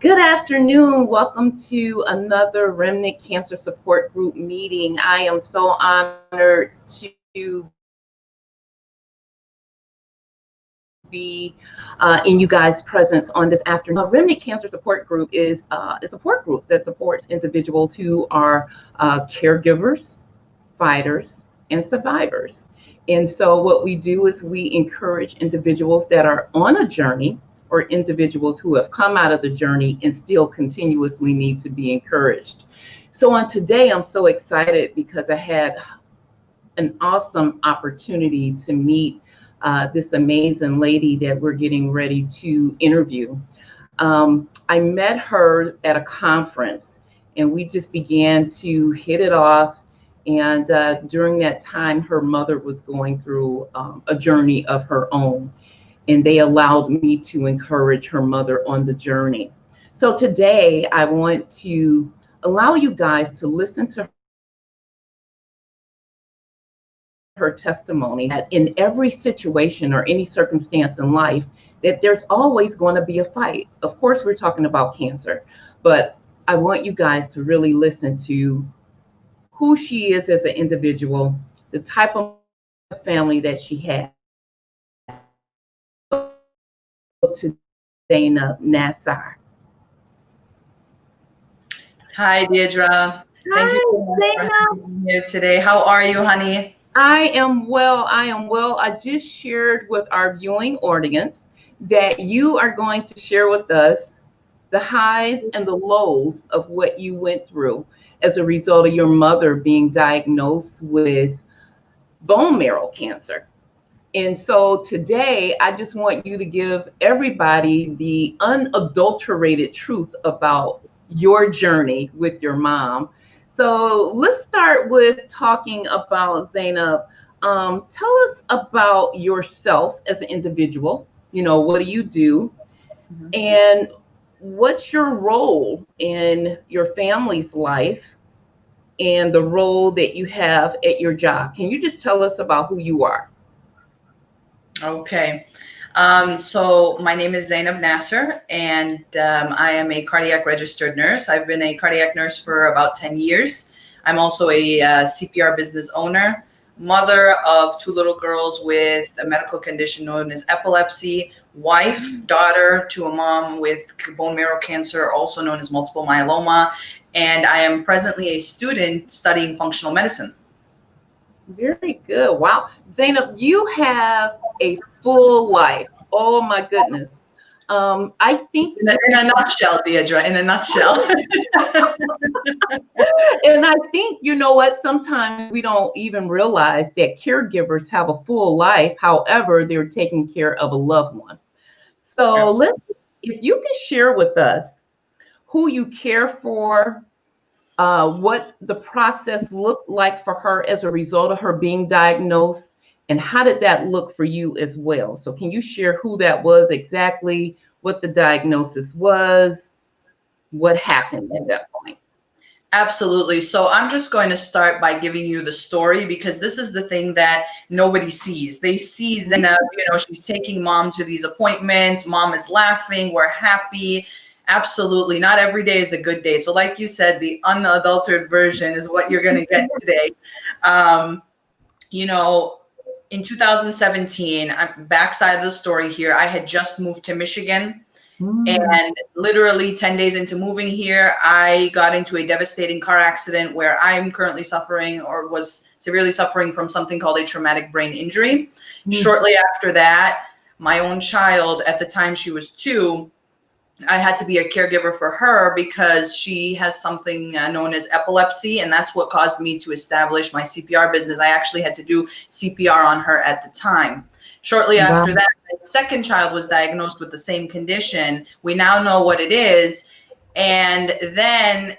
Good afternoon. Welcome to another Remnant Cancer Support Group meeting. I am so honored to be in you guys' presence on this afternoon. Remnant Cancer Support Group is a support group that supports individuals who are caregivers, fighters, and survivors. And so, what we do is we encourage individuals that are on a journey or individuals who have come out of the journey and still continuously need to be encouraged. So, on today, I'm so excited because I had an awesome opportunity to meet this amazing lady that we're getting ready to interview. I met her at a conference and we just began to hit it off. And during that time, her mother was going through a journey of her own, and they allowed me to encourage her mother on the journey. So today, I want to allow you guys to listen to her testimony that in every situation or any circumstance in life, that there's always going to be a fight. Of course, we're talking about cancer, but I want you guys to really listen to who she is as an individual, the type of family that she had. To Zaniab Nassar. Hi, Deidre. Thank you Hi, so much for Zainab. having me here today. How are you, honey? I am well. I am well. I just shared with our viewing audience that you are going to share with us the highs and the lows of what you went through as a result of your mother being diagnosed with bone marrow cancer. And so today, I just want you to give everybody the unadulterated truth about your journey with your mom. So let's start with talking about Zainab. Tell us about yourself as an individual. You know, what do you do? Mhm. And what's your role in your family's life and the role that you have at your job? Can you just tell us about who you are? Okay. So my name is Zaniab Nassar, and I am a cardiac registered nurse. I've been a cardiac nurse for about 10 years. I'm also a CPR business owner, mother of two little girls with a medical condition known as epilepsy, wife, daughter to a mom with bone marrow cancer, also known as multiple myeloma, and I am presently a student studying functional medicine. Very good. Wow. Zainab, you have a full life. Oh my goodness. I think In a nutshell, Deidre, in a nutshell. and I think you know what, sometimes we don't even realize that caregivers have a full life. However, they're taking care of a loved one. So let's, Absolutely. if you can share with us who you care for, what the process looked like for her as a result of her being diagnosed, and how did that look for you as well? So, can you share who that was exactly, what the diagnosis was, what happened at that point? Absolutely. So I'm just going to start by giving you the story because this is the thing that nobody sees. They see Zainab, she's taking mom to these appointments. Mom is laughing. We're happy. Absolutely. Not every day is a good day. So, like you said, the unadulterated version is what you're going to get today. Um, you know, in 2017, backside of the story here, I had just moved to Michigan. Mm, And literally 10 days into moving here, I got into a devastating car accident where I'm currently suffering or was severely suffering from something called a traumatic brain injury. mm, Shortly after that, my own child, at the time she was 2, I had to be a caregiver for her because she has something known as epilepsy, and that's what caused me to establish my CPR business. I actually had to do CPR on her at the time. Shortly wow. after that, my second child was diagnosed with the same condition. We now know what it is. And then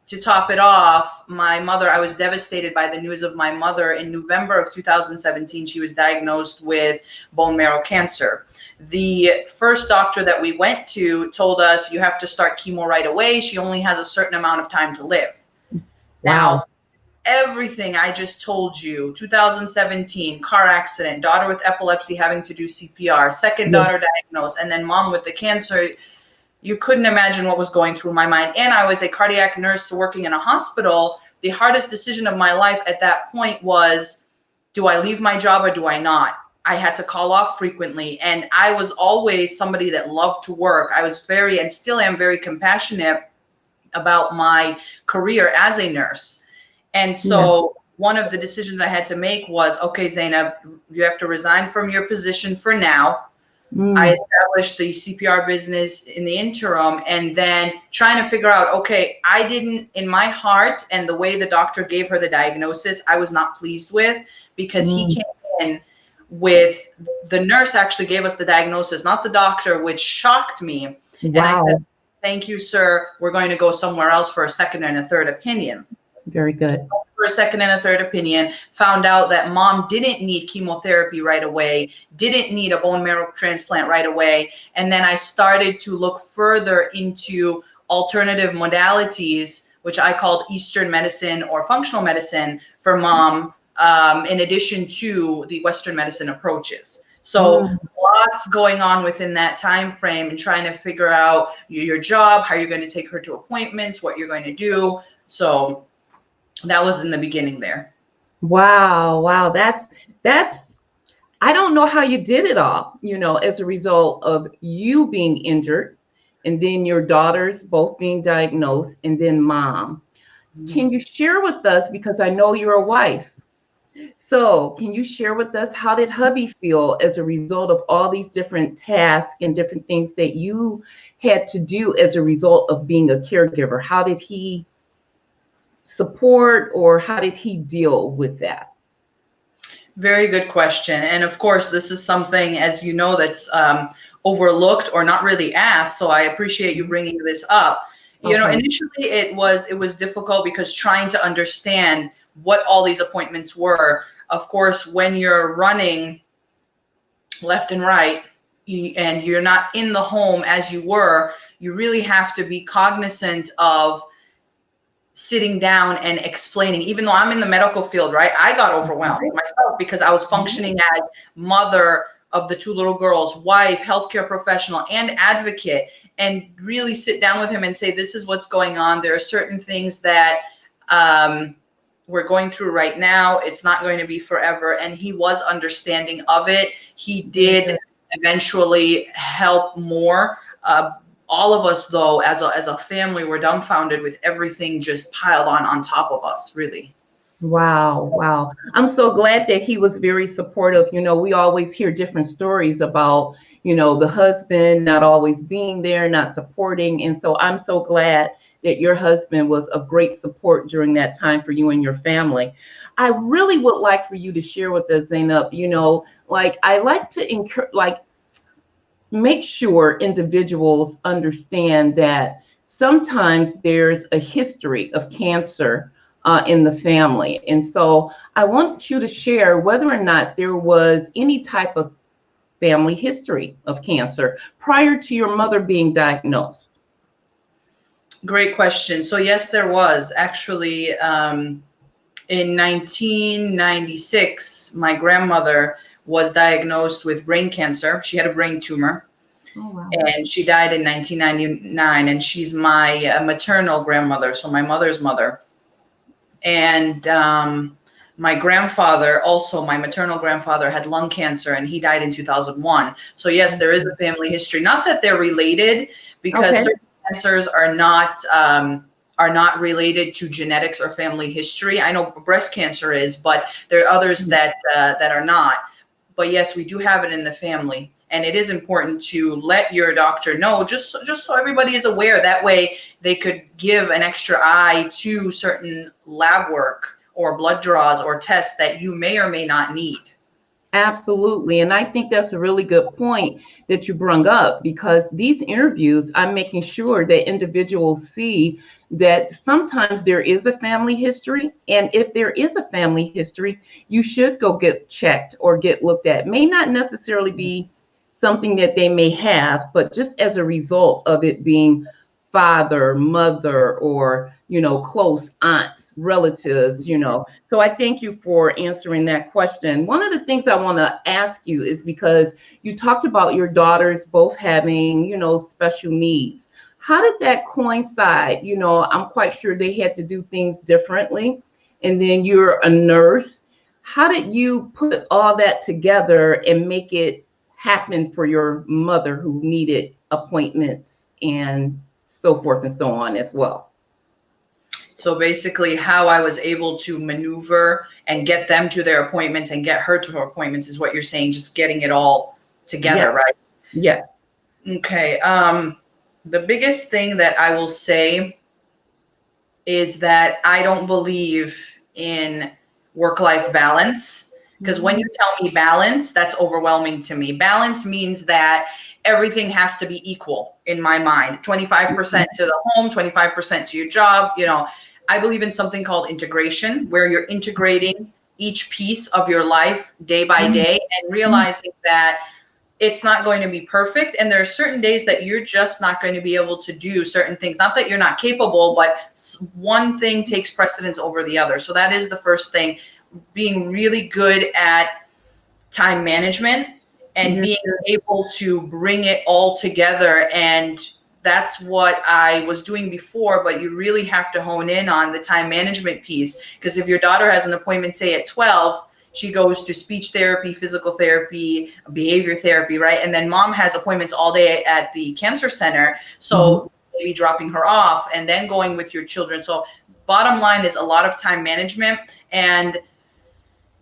to top it off, my mother, I was devastated by the news of my mother. In November of 2017, she was diagnosed with bone marrow cancer. The first doctor that we went to told us, you have to start chemo right away. She only has a certain amount of time to live. Now, Wow. everything I just told you, 2017, car accident, daughter with epilepsy having to do CPR, second Yeah. daughter diagnosed, and then mom with the cancer, you couldn't imagine what was going through my mind. And I was a cardiac nurse working in a hospital. The hardest decision of my life at that point was, do I leave my job or do I not? I had to call off frequently. And I was always somebody that loved to work. I was very, and still am very compassionate about my career as a nurse. And so one of the decisions I had to make was, okay, Zaniab, you have to resign from your position for now. I established the CPR business in the interim, and then trying to figure out, okay, I didn't, in my heart and the way the doctor gave her the diagnosis, I was not pleased with, because he came in with, the nurse actually gave us the diagnosis, not the doctor, which shocked me. Wow. And I said, thank you, sir. We're going to go somewhere else for a second and a third opinion. Very good. For a second and a third opinion, found out that mom didn't need chemotherapy right away, didn't need a bone marrow transplant right away. And then I started to look further into alternative modalities, which I called Eastern medicine or functional medicine for mom, in addition to the Western medicine approaches. So lots going on within that time frame, and trying to figure out your job, how you're going to take her to appointments, what you're going to do. So that was in the beginning there. Wow. Wow. That's, I don't know how you did it all, as a result of you being injured and then your daughters both being diagnosed and then mom. Can you share with us, because I know you're a wife, so can you share with us, how did hubby feel as a result of all these different tasks and different things that you had to do as a result of being a caregiver? How did he support, or how did he deal with that? Very good question. And of course, this is something, as you know, that's overlooked or not really asked. So I appreciate you bringing this up. You know, initially it was difficult, because trying to understand what all these appointments were. Of course, when you're running left and right, and you're not in the home as you were, you really have to be cognizant of sitting down and explaining. Even though I'm in the medical field, right, I got overwhelmed myself, because I was functioning as mother of the two little girls, wife, healthcare professional, and advocate, and really sit down with him and say, this is what's going on. There are certain things that we're going through right now. It's not going to be forever. And he was understanding of it. He did eventually help more. All of us, though, as a family, were dumbfounded with everything just piled on top of us, really. Wow. Wow. I'm so glad that he was very supportive. We always hear different stories about, the husband not always being there, not supporting. And so I'm so glad that your husband was of great support during that time for you and your family. I really would like for you to share with us, Zaniab, I like to make sure individuals understand that sometimes there's a history of cancer in the family. And so I want you to share whether or not there was any type of family history of cancer prior to your mother being diagnosed. Great question. So yes, there was actually, in 1996, my grandmother was diagnosed with brain cancer. She had a brain tumor. Oh, wow. And she died in 1999. And she's my maternal grandmother, so my mother's mother. And my grandfather, also my maternal grandfather, had lung cancer, and he died in 2001. So yes, there is a family history. Not that they're related, because certain cancers are not related to genetics or family history. I know breast cancer is, but there are others that are not. But yes, we do have it in the family. And it is important to let your doctor know, just so everybody is aware. That way they could give an extra eye to certain lab work or blood draws or tests that you may or may not need. Absolutely. And I think that's a really good point that you brought up, because these interviews, I'm making sure that individuals see that sometimes there is a family history. And if there is a family history, you should go get checked or get looked at. May not necessarily be something that they may have, but just as a result of it being father, mother, or, close aunts, relatives, So I thank you for answering that question. One of the things I want to ask you is, because you talked about your daughters both having, special needs. How did that coincide? You know, I'm quite sure they had to do things differently. And then you're a nurse. How did you put all that together and make it happen for your mother who needed appointments and so forth and so on as well? So basically, how I was able to maneuver and get them to their appointments and get her to her appointments is what you're saying, just getting it all together, Yeah, right? yeah. Okay. The biggest thing that I will say is that I don't believe in work-life balance, because when you tell me balance, that's overwhelming to me. Balance means that everything has to be equal in my mind. 25% to the home, 25% to your job. You know, I believe in something called integration, where you're integrating each piece of your life day by day and realizing that it's not going to be perfect. And there are certain days that you're just not going to be able to do certain things. Not that you're not capable, but one thing takes precedence over the other. So that is the first thing, being really good at time management and Yeah. being able to bring it all together. And that's what I was doing before, but you really have to hone in on the time management piece. Because if your daughter has an appointment, say at 12, she goes to speech therapy, physical therapy, behavior therapy, right? And then mom has appointments all day at the cancer center. So maybe dropping her off and then going with your children. So bottom line is a lot of time management. And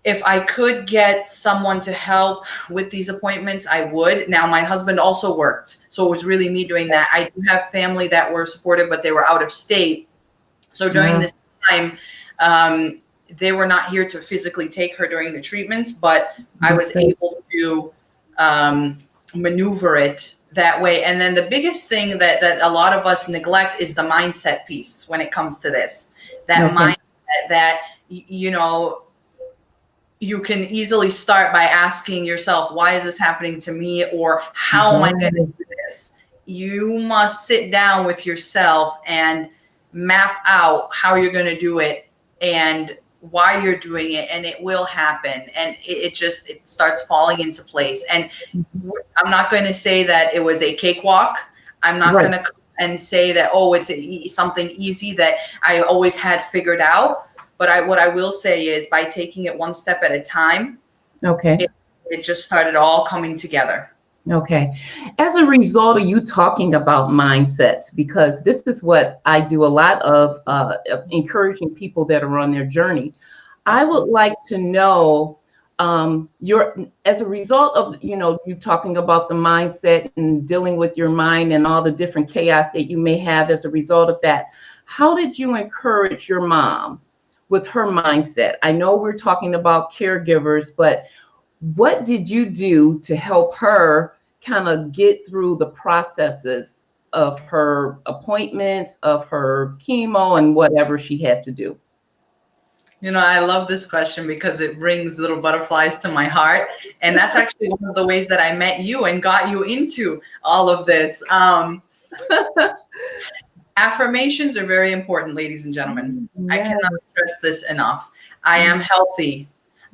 if I could get someone to help with these appointments, I would. Now, my husband also worked, so it was really me doing that. I do have family that were supportive, but they were out of state. So during this time, they were not here to physically take her during the treatments, but I was able to maneuver it that way. And then the biggest thing that a lot of us neglect is the mindset piece when it comes to this. That mindset that, you know, you can easily start by asking yourself, why is this happening to me? Or how am I going to do this? You must sit down with yourself and map out how you're going to do it and why you're doing it, and it will happen. And it starts falling into place. And I'm not going to say that it was a cakewalk. I'm not going to and say that, oh, it's something easy that I always had figured out. But what I will say is, by taking it one step at a time, it just started all coming together. Okay. As a result of you talking about mindsets, because this is what I do a lot of encouraging people that are on their journey, I would like to know as a result of, you know, you talking about the mindset and dealing with your mind and all the different chaos that you may have as a result of that, how did you encourage your mom with her mindset? I know we're talking about caregivers, but what did you do to help her kind of get through the processes of her appointments, of her chemo, and whatever she had to do? You know, I love this question because it brings little butterflies to my heart. And that's actually one of the ways that I met you and got you into all of this. Affirmations are very important, ladies and gentlemen. I cannot stress this enough. I am healthy.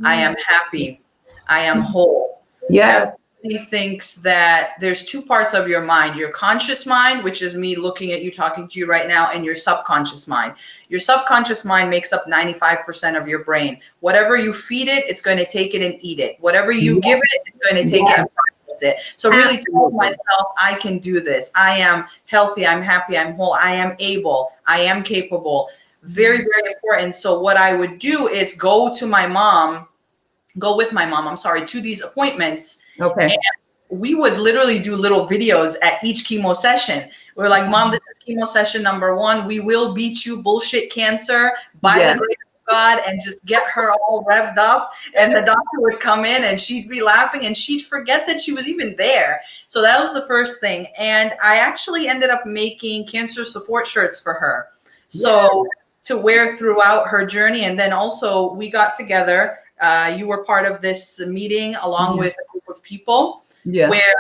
I am happy. I am whole. Yes. Everybody thinks that there's two parts of your mind: your conscious mind, which is me looking at you, talking to you right now, and your subconscious mind. Your subconscious mind makes up 95% of your brain. Whatever you feed it, it's going to take it and eat it. Whatever you give it, it's going to take it and process it. So really tell myself, I can do this. I am healthy. I'm happy. I'm whole. I am able. I am capable. Very, very important. So what I would do is go with my mom, I'm sorry, to these appointments. And we would literally do little videos at each chemo session. We're like, Mom, this is chemo session number 1. We will beat you, bullshit cancer, by the grace of God, and just get her all revved up. And the doctor would come in and she'd be laughing and she'd forget that she was even there. So that was the first thing. And I actually ended up making cancer support shirts for her. So to wear throughout her journey. And then also we got together. You were part of this meeting along with a group of people where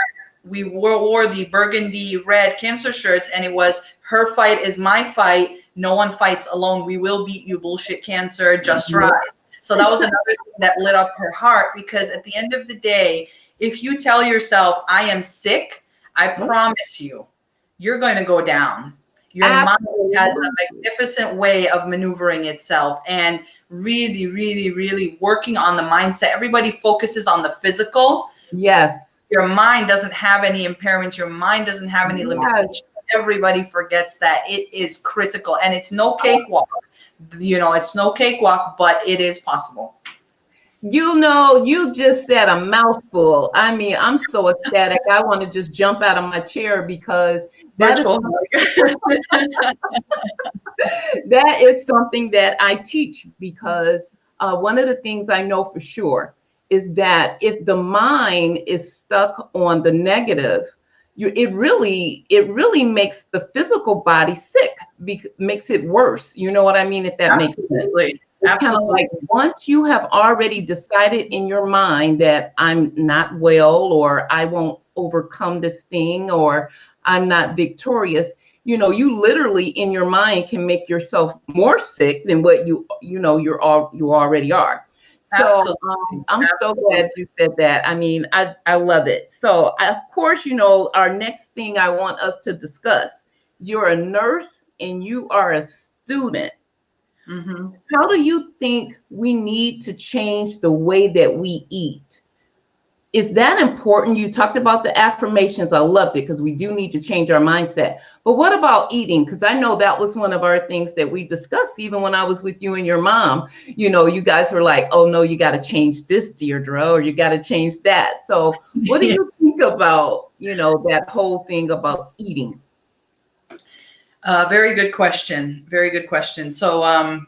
we wore the burgundy red cancer shirts, and it was, her fight is my fight. No one fights alone. We will beat you, bullshit cancer. Just rise. So that was another thing that lit up her heart, because at the end of the day, if you tell yourself, I am sick, I promise you, you're going to go down. Your mind has a magnificent way of maneuvering itself, and really, really, really working on the mindset. Everybody focuses on the physical. Yes. Your mind doesn't have any impairments. Your mind doesn't have any limitations. Everybody forgets that. It is critical, and it's no cakewalk. It's no cakewalk, but it is possible. You just said a mouthful. I mean, I'm so ecstatic. I want to just jump out of my chair because that is something that I teach, because one of the things I know for sure is that if the mind is stuck on the negative, it really makes the physical body sick, makes it worse. You know what I mean? If that makes sense. It's kind of like, once you have already decided in your mind that I'm not well, or I won't overcome this thing, or I'm not victorious, you literally in your mind can make yourself more sick than what you already are. So I'm so glad you said that. I mean, I love it. So of course, our next thing I want us to discuss, you're a nurse and you are a student. Mm-hmm. How do you think we need to change the way that we eat? Is that important? You talked about the affirmations. I loved it, because we do need to change our mindset. But what about eating? Because I know that was one of our things that we discussed, even when I was with you and your mom. You guys were like, oh, no, you got to change this, Deirdre, or you got to change that. So what do you think about, that whole thing about eating? Very good question. Very good question. So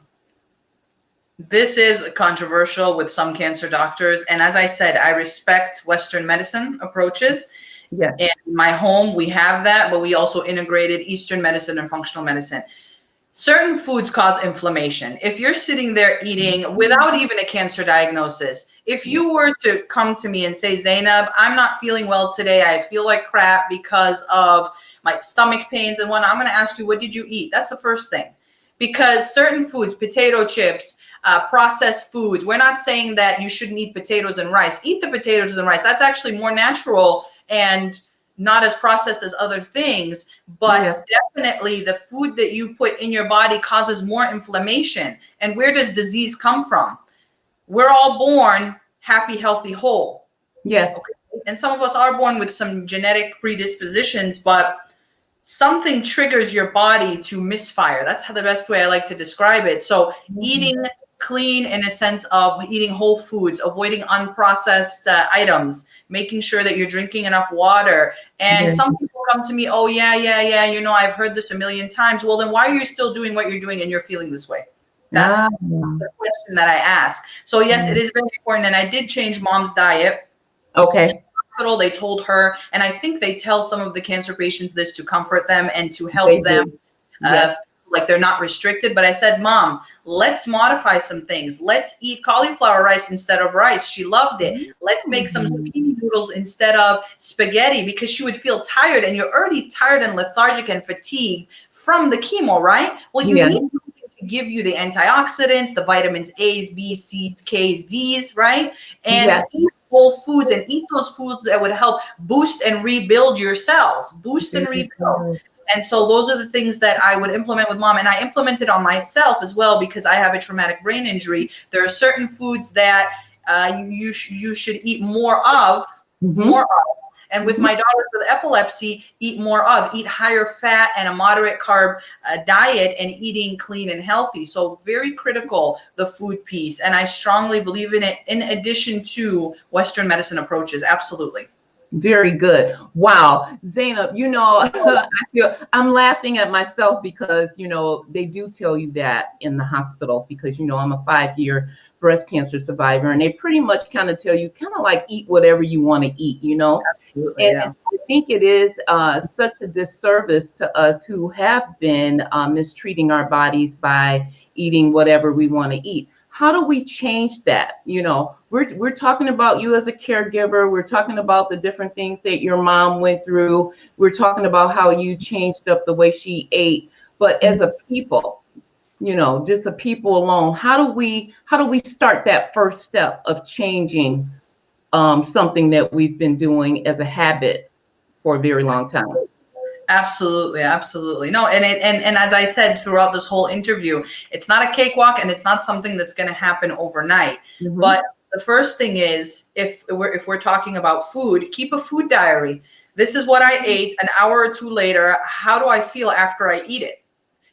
this is controversial with some cancer doctors. And as I said, I respect Western medicine approaches. Yeah. In my home, we have that, but we also integrated Eastern medicine and functional medicine. Certain foods cause inflammation. If you're sitting there eating without even a cancer diagnosis, if you were to come to me and say, Zainab, I'm not feeling well today, I feel like crap because of my stomach pains and whatnot, I'm going to ask you, what did you eat? That's the first thing. Because certain foods, potato chips, processed foods, we're not saying that you shouldn't eat potatoes and rice. Eat the potatoes and rice. That's actually more natural and not as processed as other things, but definitely the food that you put in your body causes more inflammation. And where does disease come from? We're all born happy, healthy, whole. Yes. Okay? And some of us are born with some genetic predispositions, but something triggers your body to misfire. That's how the best way I like to describe it. So eating clean, in a sense of eating whole foods, avoiding unprocessed items, making sure that you're drinking enough water. And some people come to me, oh, yeah, I've heard this a million times. Well, then why are you still doing what you're doing and you're feeling this way? That's the question that I ask. So yes, it is very important. And I did change mom's diet. Okay. Hospital, they told her, and I think they tell some of the cancer patients this to comfort them and to help them. Like they're not restricted. But I said, Mom, let's modify some things. Let's eat cauliflower rice instead of rice. She loved it. Let's make some zucchini noodles instead of spaghetti, because she would feel tired, and you're already tired and lethargic and fatigued from the chemo, right? Well, you need something to give you the antioxidants, the vitamins A's, B's, C's, K's, D's, right? And eat whole foods and eat those foods that would help boost and rebuild your cells, boost and rebuild. And so those are the things that I would implement with mom. And I implemented on myself as well, because I have a traumatic brain injury. There are certain foods that you should eat more of, And with my daughter with epilepsy, eat more of, eat higher fat and a moderate carb diet, and eating clean and healthy. So very critical, the food piece. And I strongly believe in it, in addition to Western medicine approaches. Absolutely. Very good. Wow. Zainab, I'm laughing at myself, because, they do tell you that in the hospital, because, I'm a 5-year breast cancer survivor, and they pretty much kind of tell you, kind of like, eat whatever you want to eat, Absolutely, and I think it is such a disservice to us who have been mistreating our bodies by eating whatever we want to eat. How do we change that? We're talking about you as a caregiver. We're talking about the different things that your mom went through. We're talking about how you changed up the way she ate. But as a people, just a people alone, how do we start that first step of changing something that we've been doing as a habit for a very long time? Absolutely, absolutely. No, and as I said throughout this whole interview, it's not a cakewalk and it's not something that's going to happen overnight. Mm-hmm. But the first thing is, if we're talking about food, keep a food diary. This is what I ate an hour or two later. How do I feel after I eat it?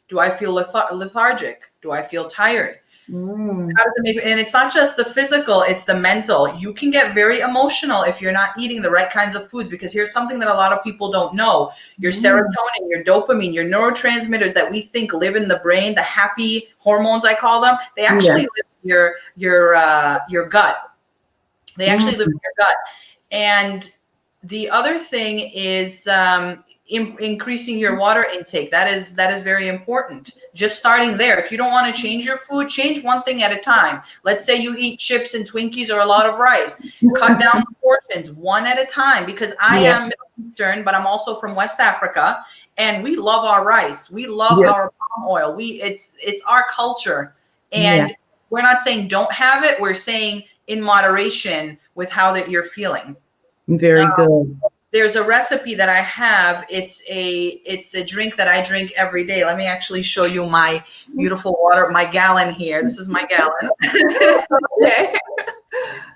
Do I feel lethargic? Do I feel tired? Mm. How does it make, and it's not just the physical, it's the mental. You can get very emotional if you're not eating the right kinds of foods, because here's something that a lot of people don't know. Your serotonin, your dopamine, your neurotransmitters that we think live in the brain, the happy hormones, I call them, they actually live in your gut. They actually live in your gut. And the other thing is increasing your water intake. That is very important. Just starting there. If you don't want to change your food, change one thing at a time. Let's say you eat chips and Twinkies or a lot of rice. Cut down the portions one at a time, because I am Middle Eastern, but I'm also from West Africa, and we love our rice. We love our palm oil. It's our culture. And we're not saying don't have it. We're saying in moderation with how that you're feeling. Very good. There's a recipe that I have. It's a drink that I drink every day. Let me actually show you my beautiful water, my gallon here. This is my gallon. Okay.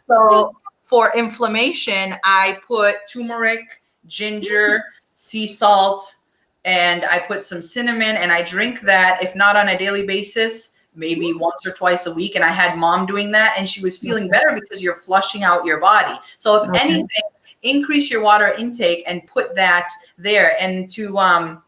So for inflammation, I put turmeric, ginger, sea salt, and I put some cinnamon, and I drink that, if not on a daily basis, maybe once or twice a week. And I had mom doing that, and she was feeling better because you're flushing out your body. So if anything, increase your water intake and put that there. And to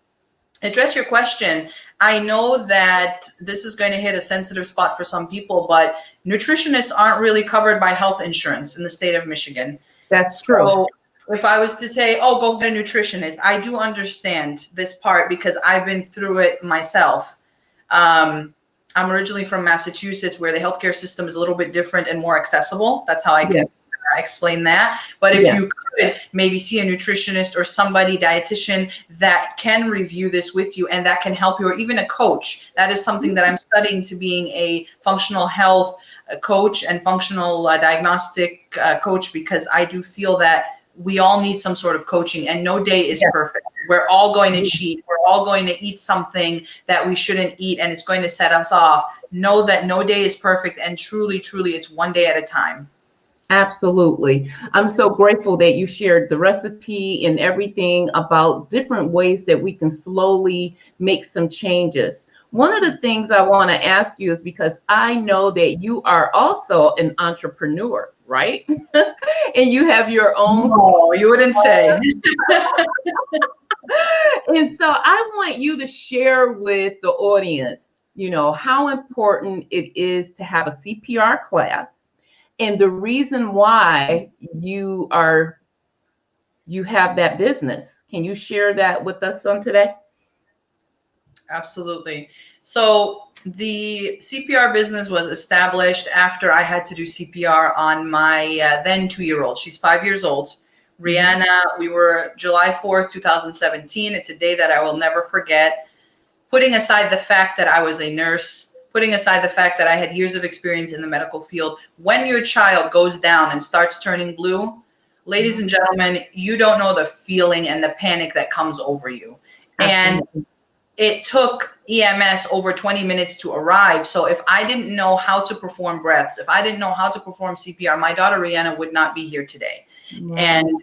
address your question, I know that this is going to hit a sensitive spot for some people, but nutritionists aren't really covered by health insurance in the state of Michigan. That's true. So if I was to say, oh, go get a nutritionist, I do understand this part because I've been through it myself. I'm originally from Massachusetts, where the healthcare system is a little bit different and more accessible. That's how I can explain that. But if you could maybe see a nutritionist or somebody, dietitian, that can review this with you and that can help you, or even a coach. That is something that I'm studying, to being a functional health coach and functional diagnostic coach, because I do feel that we all need some sort of coaching, and no day is perfect. We're all going to cheat. We're all going to eat something that we shouldn't eat, and it's going to set us off. Know that no day is perfect, and truly, truly, it's one day at a time. Absolutely. I'm so grateful that you shared the recipe and everything about different ways that we can slowly make some changes. One of the things I want to ask you is, because I know that you are also an entrepreneur, right? And you have your own. Oh, you wouldn't say. And so I want you to share with the audience, how important it is to have a CPR class, and the reason why you have that business. Can you share that with us on today? Absolutely. So the CPR business was established after I had to do CPR on my then 2-year-old. She's 5 years old. Rihanna, we were July 4th, 2017. It's a day that I will never forget. Putting aside the fact that I was a nurse, putting aside the fact that I had years of experience in the medical field, when your child goes down and starts turning blue, ladies and gentlemen, you don't know the feeling and the panic that comes over you. And it took EMS over 20 minutes to arrive. So if I didn't know how to perform breaths, if I didn't know how to perform CPR, my daughter Rihanna would not be here today. Wow. And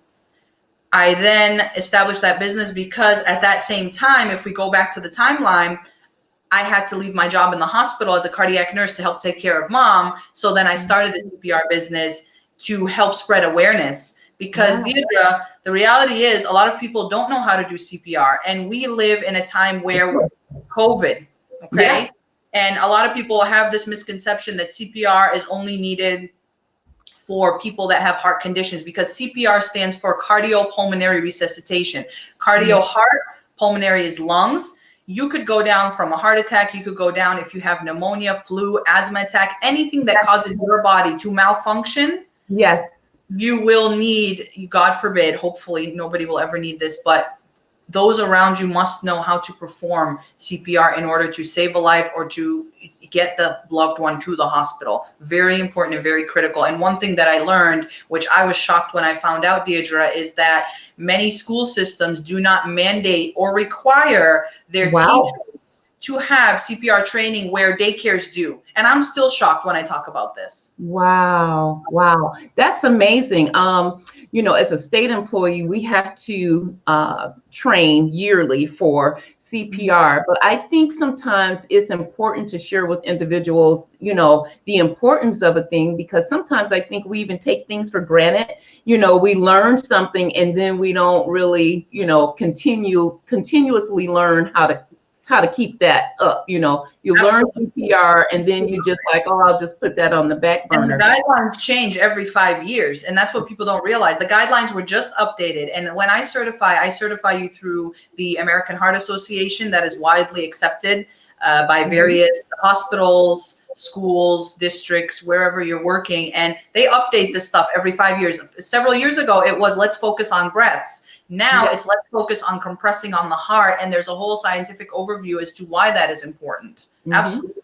I then established that business because at that same time, if we go back to the timeline, I had to leave my job in the hospital as a cardiac nurse to help take care of mom. So then I started the CPR business to help spread awareness. Because Deidre, the reality is a lot of people don't know how to do CPR. And we live in a time where COVID, okay? And a lot of people have this misconception that CPR is only needed for people that have heart conditions, because CPR stands for cardiopulmonary resuscitation. Cardio, heart, pulmonary is lungs. You could go down from a heart attack. You could go down if you have pneumonia, flu, asthma attack, anything that causes your body to malfunction. Yes. You will need, God forbid, hopefully nobody will ever need this, but those around you must know how to perform CPR in order to save a life or to get the loved one to the hospital. Very important and very critical. And one thing that I learned, which I was shocked when I found out, Deidre, is that many school systems do not mandate or require their Wow. teachers to have CPR training where daycares do. And I'm still shocked when I talk about this. Wow. Wow. That's amazing. As a state employee, we have to train yearly for CPR, but I think sometimes it's important to share with individuals, the importance of a thing, because sometimes I think we even take things for granted. We learn something and then we don't really, continuously learn how to keep that up. You learn Absolutely. CPR and then you just like, oh, I'll just put that on the back And the burner. guidelines change every 5 years. And that's what people don't realize. The guidelines were just updated. And when I certify you through the American Heart Association, that is widely accepted by various hospitals, schools, districts, wherever you're working. And they update this stuff every 5 years. Several years ago, it was let's focus on breaths. Now it's let's focus on compressing on the heart. And there's a whole scientific overview as to why that is important. Absolutely.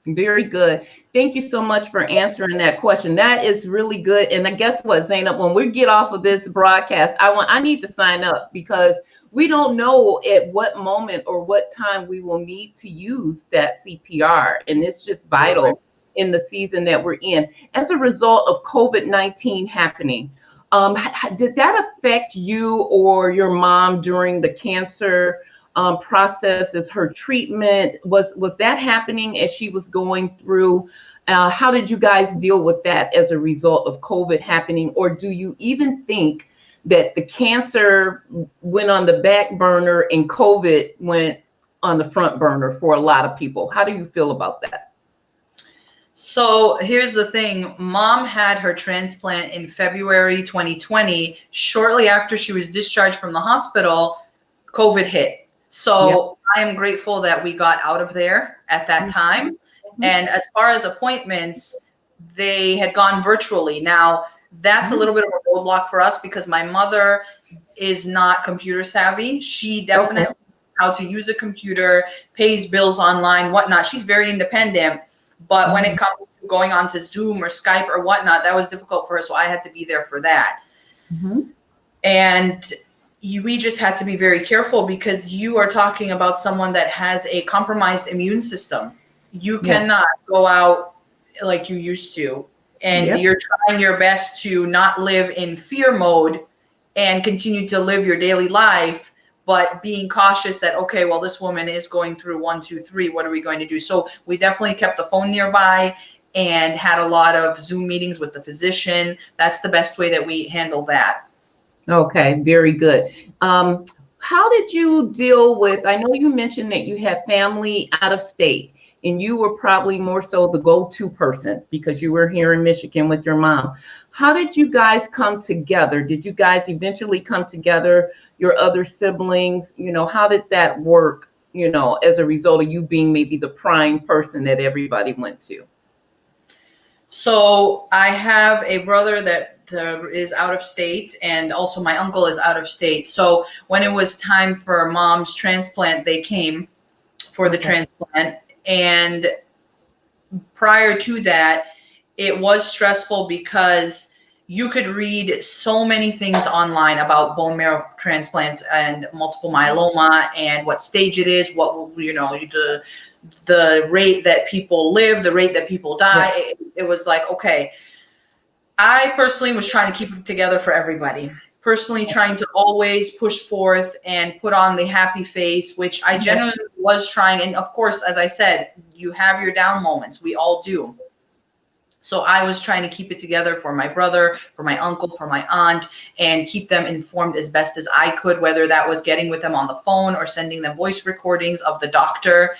Very good. Thank you so much for answering that question. That is really good. And I guess what, Zainab, when we get off of this broadcast, I need to sign up, because we don't know at what moment or what time we will need to use that CPR. And it's just vital in the season that we're in. As a result of COVID-19 happening, did that affect you or your mom during the cancer process? Is her treatment, was that happening as she was going through? How did you guys deal with that as a result of COVID happening? Or do you even think that the cancer went on the back burner and COVID went on the front burner for a lot of people? How do you feel about that? So here's the thing. Mom had her transplant in February 2020. Shortly after she was discharged from the hospital, COVID hit. So I am grateful that we got out of there at that time. And as far as appointments, they had gone virtually. Now, that's a little bit of a roadblock for us because my mother is not computer savvy. She definitely knows how to use a computer, pays bills online, whatnot. She's very independent. But when it comes to going on to Zoom or Skype or whatnot, that was difficult for her. So I had to be there for that. And we just had to be very careful because you are talking about someone that has a compromised immune system. You cannot go out like you used to. And you're trying your best to not live in fear mode and continue to live your daily life, but being cautious that, okay, well, this woman is going through 1, 2, 3. What are we going to do? So we definitely kept the phone nearby and had a lot of Zoom meetings with the physician. That's the best way that we handle that. Okay, very good. How did you deal with, I know you mentioned that you have family out of state and you were probably more so the go-to person because you were here in Michigan with your mom. How did you guys come together? Did you guys eventually come together, your other siblings? How did that work, as a result of you being maybe the prime person that everybody went to? So I have a brother that is out of state, and also my uncle is out of state. So when it was time for mom's transplant, they came for the transplant. And prior to that, it was stressful because you could read so many things online about bone marrow transplants and multiple myeloma and what stage it is, what, the rate that people live, the rate that people die. It was like, okay, I personally was trying to keep it together for everybody. Personally trying to always push forth and put on the happy face, which I genuinely was trying. And of course, as I said, you have your down moments. We all do. So I was trying to keep it together for my brother, for my uncle, for my aunt, and keep them informed as best as I could, whether that was getting with them on the phone or sending them voice recordings of the doctor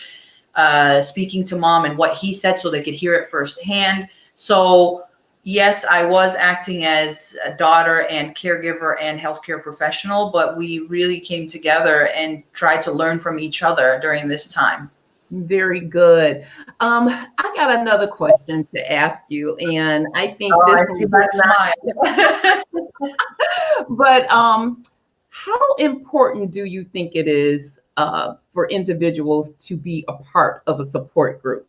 speaking to mom and what he said so they could hear it firsthand. So yes, I was acting as a daughter and caregiver and healthcare professional, but we really came together and tried to learn from each other during this time. Very good. I got another question to ask you, and I think I see that smile. But how important do you think it is for individuals to be a part of a support group?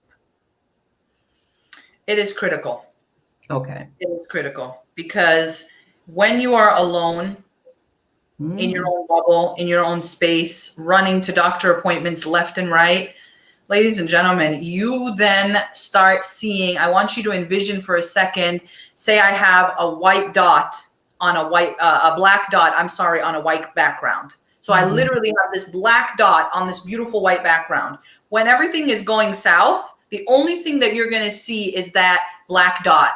It is critical. Okay. It is critical because when you are alone in your own bubble, in your own space, running to doctor appointments left and right, ladies and gentlemen, you then start seeing, I want you to envision for a second, say I have a white dot on a black dot, I'm sorry, on a white background. So I literally have this black dot on this beautiful white background. When everything is going south, the only thing that you're going to see is that black dot.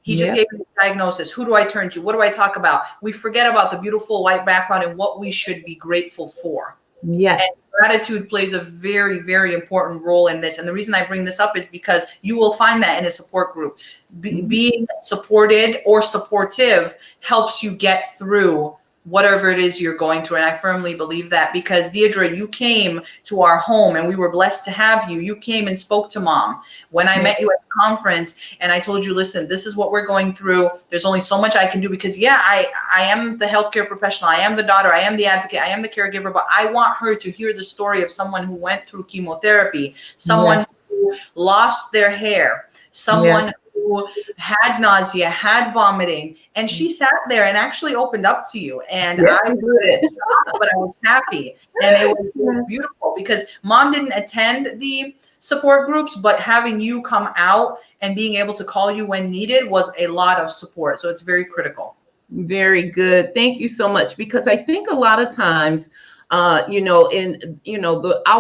He just gave me a diagnosis. Who do I turn to? What do I talk about? We forget about the beautiful white background and what we should be grateful for. Yes. And gratitude plays a very, very important role in this. And the reason I bring this up is because you will find that in a support group. Being supported or supportive helps you get through whatever it is you're going through. And I firmly believe that because Deidre, you came to our home and we were blessed to have you. You came and spoke to mom. When I met you at the conference and I told you, listen, this is what we're going through. There's only so much I can do because I am the healthcare professional. I am the daughter. I am the advocate. I am the caregiver, but I want her to hear the story of someone who went through chemotherapy, someone who lost their hair, someone who had nausea, had vomiting, and she sat there and actually opened up to you. And I was shocked, but I was happy. And it was beautiful because mom didn't attend the support groups, but having you come out and being able to call you when needed was a lot of support. So it's very critical. Very good. Thank you so much. Because I think a lot of times, I'll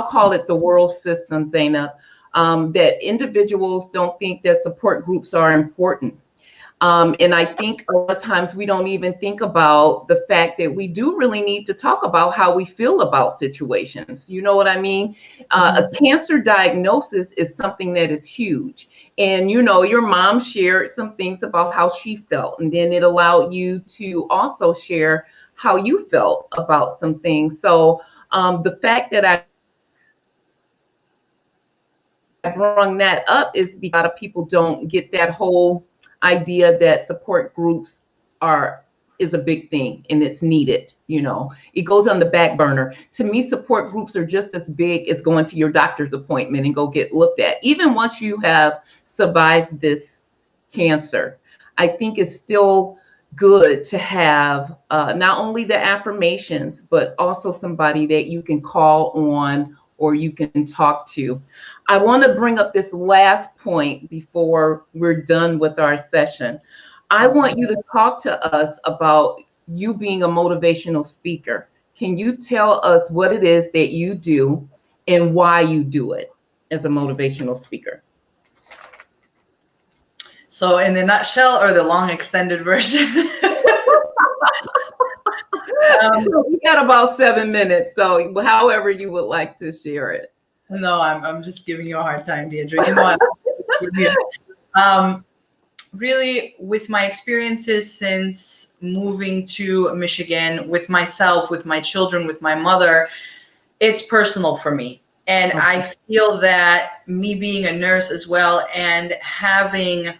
call it the world system, Zaniab, that individuals don't think that support groups are important. And I think a lot of times we don't even think about the fact that we do really need to talk about how we feel about situations. You know what I mean? A cancer diagnosis is something that is huge. And, your mom shared some things about how she felt, and then it allowed you to also share how you felt about some things. So the fact that I brought that up is because a lot of people don't get that whole idea that support groups is a big thing and it's needed. It goes on the back burner. To me, support groups are just as big as going to your doctor's appointment and go get looked at. Even once you have survived this cancer, I think it's still good to have not only the affirmations, but also somebody that you can call on or you can talk to. I want to bring up this last point before we're done with our session. I want you to talk to us about you being a motivational speaker. Can you tell us what it is that you do and why you do it as a motivational speaker? So in the nutshell or the long extended version? We got about 7 minutes, so however you would like to share it. No, I'm just giving you a hard time, Deidre. Really, with my experiences since moving to Michigan, with myself, with my children, with my mother, it's personal for me. And I feel that me being a nurse as well and having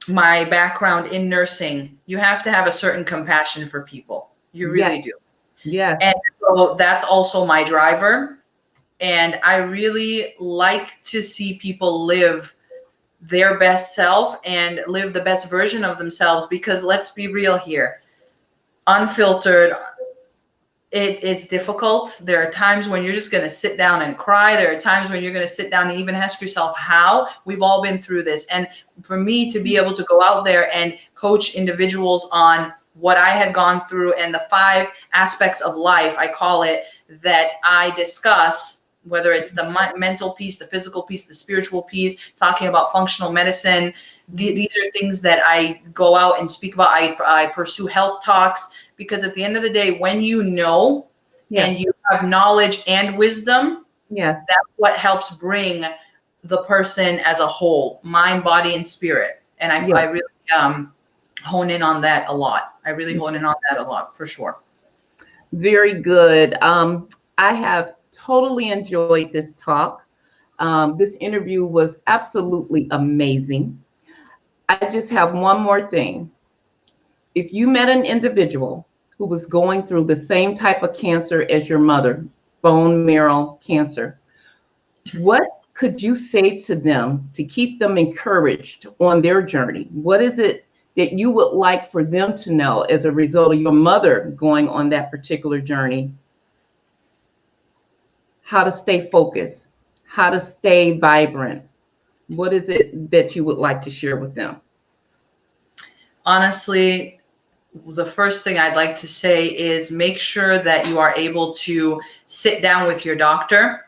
my background in nursing, you have to have a certain compassion for people. You really do. Yeah. And so that's also my driver. And I really like to see people live their best self and live the best version of themselves, because let's be real here, unfiltered, it is difficult. There are times when you're just going to sit down and cry. There are times when you're going to sit down and even ask yourself how. We've all been through this. And for me to be able to go out there and coach individuals on what I had gone through and the 5 aspects of life, I call it, that I discuss, whether it's the mental piece, the physical piece, the spiritual piece, talking about functional medicine. These are things that I go out and speak about. I pursue health talks, because at the end of the day, when you know and you have knowledge and wisdom, that's what helps bring the person as a whole, mind, body, and spirit. And I really hone in on that a lot. I really hone in on that a lot, for sure. Very good. I have totally enjoyed this talk. This interview was absolutely amazing. I just have one more thing. If you met an individual who was going through the same type of cancer as your mother, bone marrow cancer, what could you say to them to keep them encouraged on their journey? What is it that you would like for them to know as a result of your mother going on that particular journey? How to stay focused, how to stay vibrant. What is it that you would like to share with them? Honestly, the first thing I'd like to say is make sure that you are able to sit down with your doctor.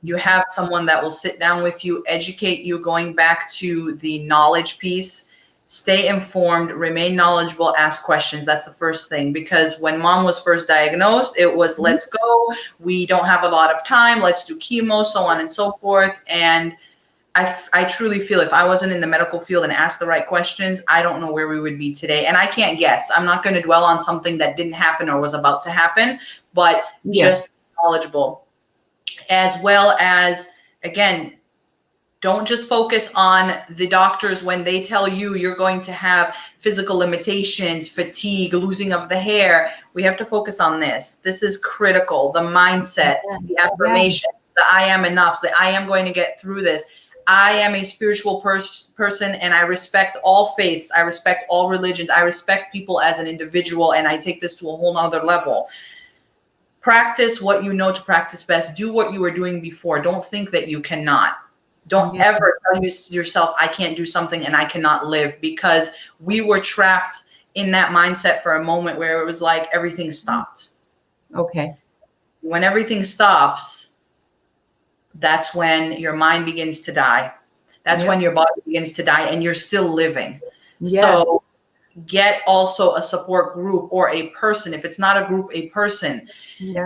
You have someone that will sit down with you, educate you, going back to the knowledge piece. Stay informed, remain knowledgeable, ask questions. That's the first thing. Because when mom was first diagnosed, it was let's go. We don't have a lot of time. Let's do chemo, so on and so forth. And I truly feel if I wasn't in the medical field and asked the right questions, I don't know where we would be today. And I can't guess. I'm not going to dwell on something that didn't happen or was about to happen, but just knowledgeable. As well as, again, don't just focus on the doctors when they tell you you're going to have physical limitations, fatigue, losing of the hair. We have to focus on this. This is critical. The mindset, the affirmation, the I am enough, the I am going to get through this. I am a spiritual person and I respect all faiths. I respect all religions. I respect people as an individual, and I take this to a whole nother level. Practice what you know to practice best. Do what you were doing before. Don't think that you cannot. Don't ever tell yourself, I can't do something and I cannot live, because we were trapped in that mindset for a moment where it was like everything stopped. Okay. When everything stops, that's when your mind begins to die. That's when your body begins to die and you're still living. So get also a support group or a person. If it's not a group, a person.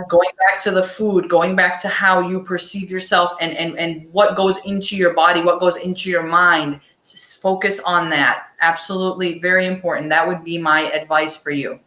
Going back to the food, going back to how you perceive yourself and what goes into your body, what goes into your mind. Just focus on that. Absolutely. Very important. That would be my advice for you.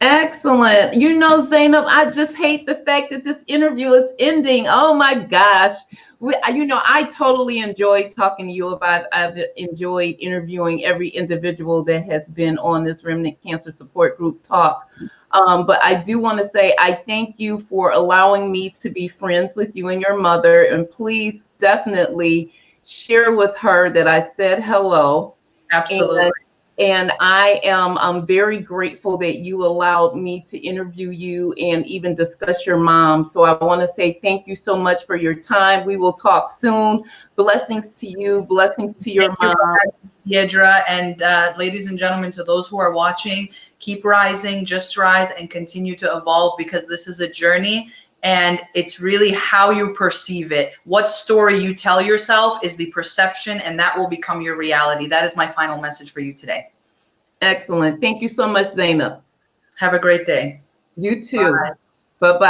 Excellent. You know, Zaniab, I just hate the fact that this interview is ending. Oh my gosh. I totally enjoyed talking to you. I've enjoyed interviewing every individual that has been on this Remnant Cancer Support Group talk. But I do want to say I thank you for allowing me to be friends with you and your mother. And please definitely share with her that I said hello. Absolutely. And I'm very grateful that you allowed me to interview you and even discuss your mom. So I want to say thank you so much for your time. We will talk soon. Blessings to you. Blessings to your mom. Yedra, and ladies and gentlemen, to those who are watching, keep rising, just rise, and continue to evolve, because this is a journey. And it's really how you perceive it. What story you tell yourself is the perception, and that will become your reality. That is my final message for you today. Excellent. Thank you so much, Zaniab. Have a great day. You too. Bye-bye.